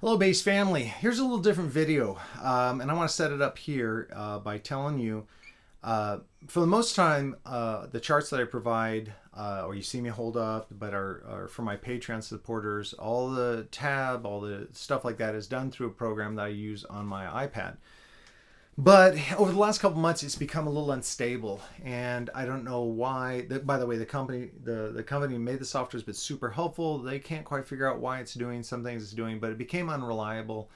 Hello, Base family. Here's a little different video, and I want to set it up here by telling you, for the most time, the charts that I provide, or you see me hold up, but are for my Patreon supporters. All the tab, all the stuff like that is done through a program that I use on my iPad. But over the last couple months, it's become a little unstable, and I don't know why. By the way, the company who made the software has been super helpful. They can't quite figure out why it's doing some things it's doing, but it became unreliable,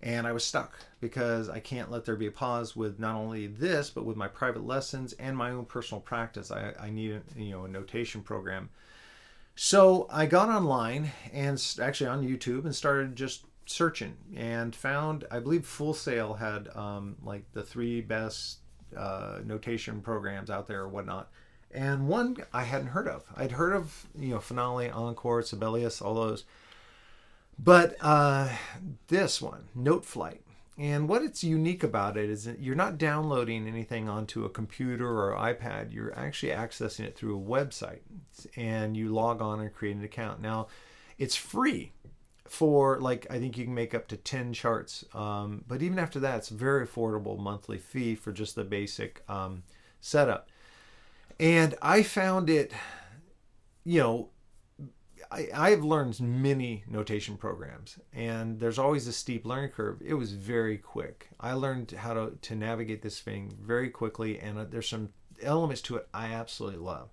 and I was stuck because I can't let there be a pause with not only this, but with my private lessons and my own personal practice. I need a notation program. So I got online and actually on YouTube and started just searching and found, I believe Full Sail had like the three best notation programs out there or whatnot. And one I hadn't heard of. I'd heard of, Finale, Encore, Sibelius, all those. But this one, Noteflight. And what it's unique about it is that you're not downloading anything onto a computer or iPad. You're actually accessing it through a website. And you log on and create an account. Now, it's free for, like, I think you can make up to 10 charts. But even after that, it's a very affordable monthly fee for just the basic setup. And I found it, I've learned many notation programs, and there's always a steep learning curve. It was very quick. I learned how to navigate this thing very quickly, and there's some elements to it I absolutely love.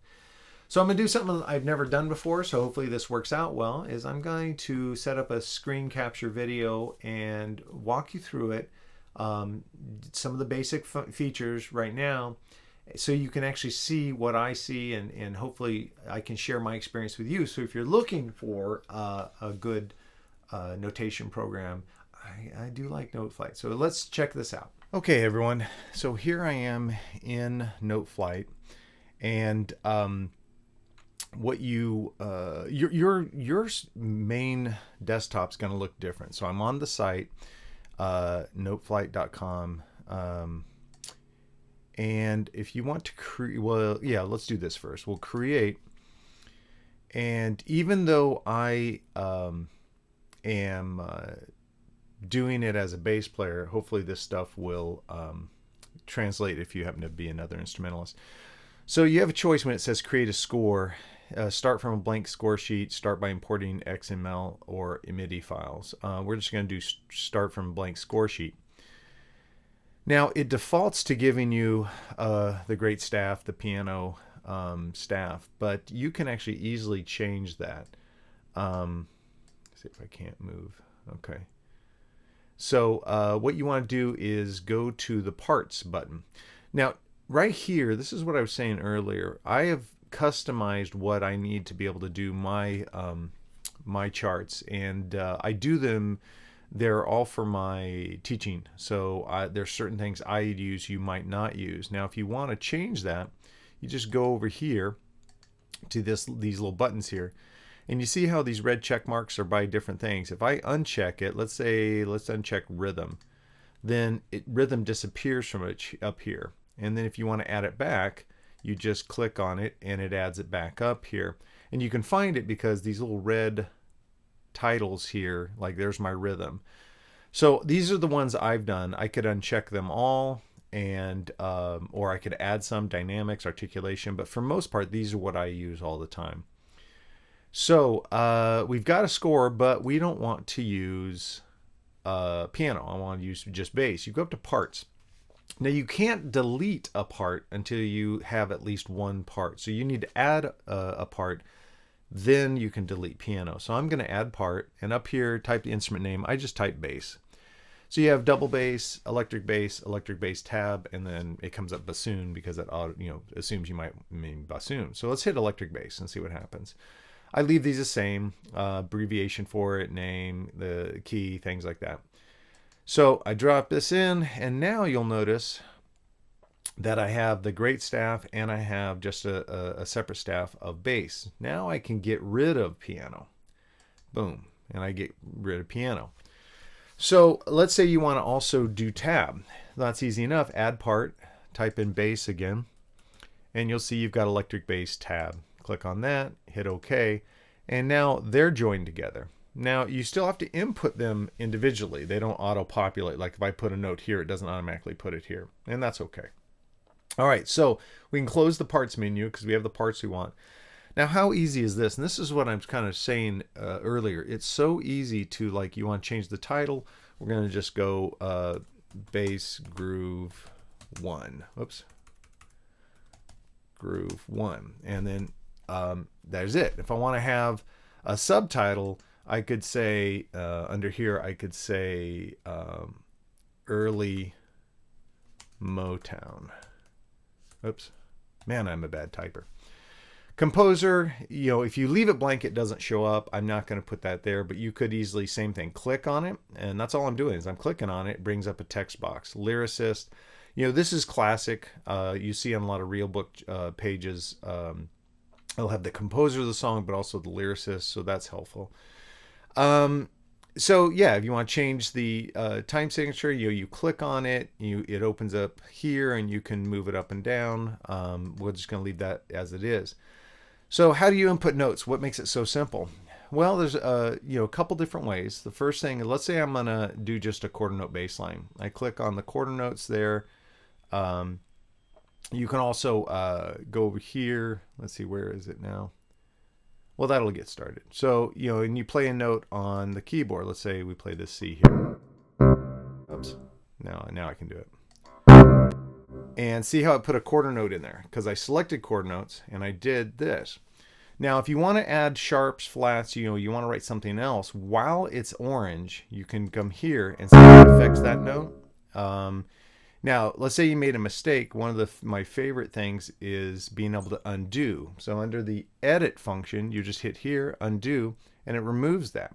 So I'm going to do something I've never done before, so hopefully this works out well, is I'm going to set up a screen capture video and walk you through it, some of the basic features right now, so you can actually see what I see, and hopefully I can share my experience with you. So if you're looking for a good notation program, I do like Noteflight. So let's check this out. Okay, everyone. So here I am in Noteflight, and what your main desktop's going to look different. So I'm on the site, noteflight.com. And if you want to create, well, yeah, let's do this first. We'll create. And even though I am doing it as a bass player, hopefully this stuff will translate if you happen to be another instrumentalist. So you have a choice when it says create a score. Start from a blank score sheet, start by importing XML or MIDI files. We're just going to do start from a blank score sheet. Now, it defaults to giving you the great staff, the piano staff, but you can actually easily change that. See if I can't move. Okay. So what you want to do is go to the Parts button. Now, right here, this is what I was saying earlier. I have customized what I need to be able to do my my charts, and I do them. They're all for my teaching, so there's certain things I use you might not use. Now, if you want to change that, you just go over here to these little buttons here, and you see how these red check marks are by different things. If I uncheck it, let's uncheck rhythm, then rhythm disappears from it up here. And then if you want to add it back, you just click on it and it adds it back up here. And you can find it because these little red titles here, like there's my rhythm. So these are the ones I've done. I could uncheck them all, and or I could add some dynamics, articulation, but for most part these are what I use all the time. So we've got a score, but we don't want to use piano. I want to use just bass. You go up to parts. Now you can't delete a part until you have at least one part. So you need to add a part, then you can delete piano. So I'm going to add part, and up here type the instrument name. I just type bass. So you have double bass, electric bass tab, and then it comes up bassoon because it assumes you might mean bassoon. So let's hit electric bass and see what happens. I leave these the same, abbreviation for it, name, the key, things like that. So I drop this in, and now you'll notice that I have the great staff and I have just a separate staff of bass. Now I can get rid of piano. Boom. And I get rid of piano. So let's say you want to also do tab. That's easy enough. Add part, type in bass again, and you'll see you've got electric bass tab. Click on that, hit OK, and now they're joined together. Now, you still have to input them individually. They don't auto-populate. Like if I put a note here, it doesn't automatically put it here. And that's okay. All right, so we can close the parts menu because we have the parts we want. Now, how easy is this? And this is what I'm kind of saying earlier. It's so easy to, like, you want to change the title. We're going to just go bass groove 1. Oops. Groove 1. And then there's it. If I want to have a subtitle, I could say under here, I could say early Motown. Oops. Man, I'm a bad typer. Composer, if you leave it blank, it doesn't show up. I'm not going to put that there, but you could easily, same thing, click on it. And that's all I'm doing is I'm clicking on it. It brings up a text box. Lyricist, this is classic. You see on a lot of real book pages, it'll have the composer of the song, but also the lyricist. So that's helpful. So yeah, if you want to change the time signature, you click on it, it opens up here, and you can move it up and down. We're just going to leave that as it is. So how do you input notes? What makes it so simple? Well, there's a couple different ways. The first thing, let's say I'm going to do just a quarter note bass line. I click on the quarter notes there. You can also go over here. Let's see, where is it now? Well, that'll get started. So, and you play a note on the keyboard. Let's say we play this C here. Oops. Now I can do it. And see how I put a quarter note in there? Because I selected quarter notes and I did this. Now, if you want to add sharps, flats, you want to write something else, while it's orange, you can come here and see how it affects that note. Now, let's say you made a mistake. One of my favorite things is being able to undo. So under the edit function, you just hit here, undo, and it removes that.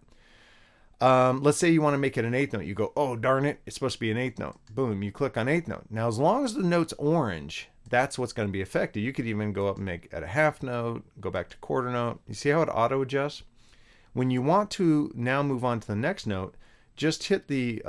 Let's say you want to make it an eighth note. You go, oh, darn it, it's supposed to be an eighth note. Boom, you click on eighth note. Now, as long as the note's orange, that's what's going to be affected. You could even go up and make it a half note, go back to quarter note. You see how it auto adjusts? When you want to now move on to the next note, just hit the...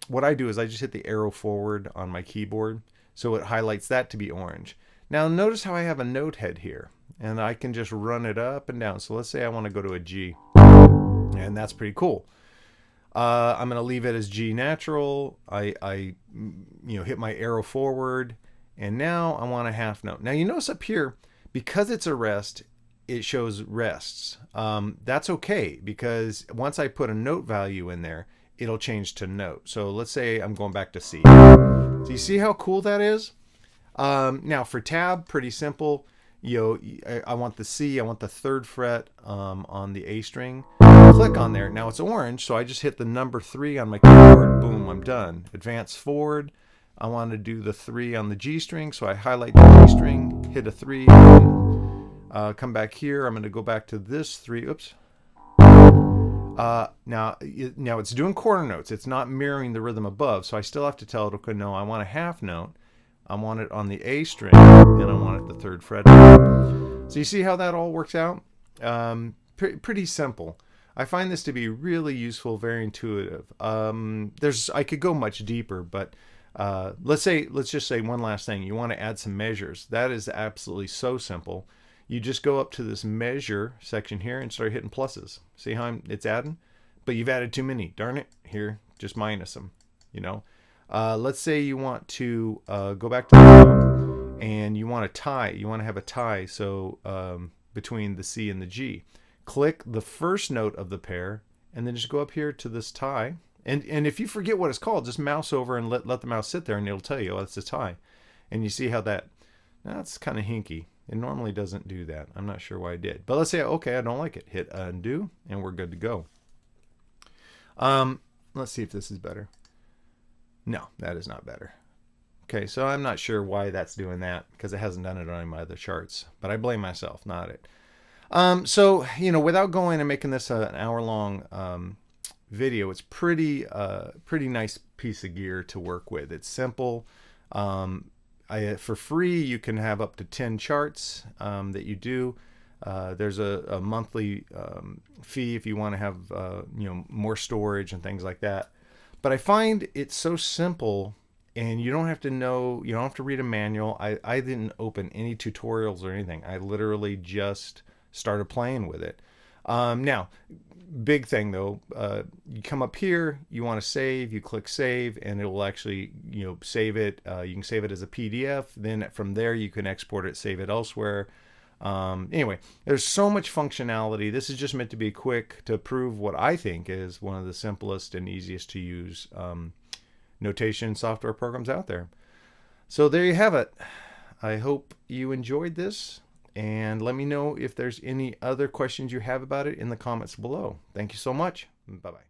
what I do is I just hit the arrow forward on my keyboard, so it highlights that to be orange. Now notice how I have a note head here, and I can just run it up and down. So let's say I want to go to a G, and that's pretty cool. I'm going to leave it as G natural. I hit my arrow forward, and now I want a half note. Now you notice up here, because it's a rest, it shows rests. That's okay, because once I put a note value in there, it'll change to note. So let's say I'm going back to C. So you see how cool that is? Now for tab, pretty simple. I want the C, I want the 3rd fret on the A string. Click on there. Now it's orange, so I just hit the number 3 on my keyboard. Boom, I'm done. Advance forward. I want to do the 3 on the G string, so I highlight the G string, hit a 3. Come back here. I'm going to go back to this 3. Oops. Now it's doing quarter notes. It's not mirroring the rhythm above, so I still have to tell it, okay, no, I want a half note. I want it on the A string, and I want it the 3rd fret. So you see how that all works out? Pretty simple. I find this to be really useful, very intuitive. I could go much deeper, but let's just say one last thing. You want to add some measures. That is absolutely so simple. You just go up to this measure section here and start hitting pluses. See how it's adding? But you've added too many. Darn it. Here, just minus them. Let's say you want to go back to the note and you want a tie. You want to have a tie, so between the C and the G. Click the first note of the pair and then just go up here to this tie. And if you forget what it's called, just mouse over and let the mouse sit there and it'll tell you, oh, it's a tie. And you see how that's kind of hinky. It normally doesn't do that. I'm not sure why I did. But let's say, okay, I don't like it. Hit undo, and we're good to go. Let's see if this is better. No, that is not better. Okay, so I'm not sure why that's doing that, because it hasn't done it on any of my other charts. But I blame myself, not it. So, without going and making this an hour-long video, it's pretty nice piece of gear to work with. It's simple. For free, you can have up to 10 charts that you do. There's a monthly fee if you want to have more storage and things like that. But I find it's so simple, and you don't have to read a manual. I didn't open any tutorials or anything. I literally just started playing with it. Now, big thing though, you come up here, you want to save, you click save, and it will actually, save it. You can save it as a PDF. Then from there, you can export it, save it elsewhere. Anyway, there's so much functionality. This is just meant to be quick to prove what I think is one of the simplest and easiest to use notation software programs out there. So there you have it. I hope you enjoyed this, and let me know if there's any other questions you have about it in the comments below. Thank you so much. Bye-bye.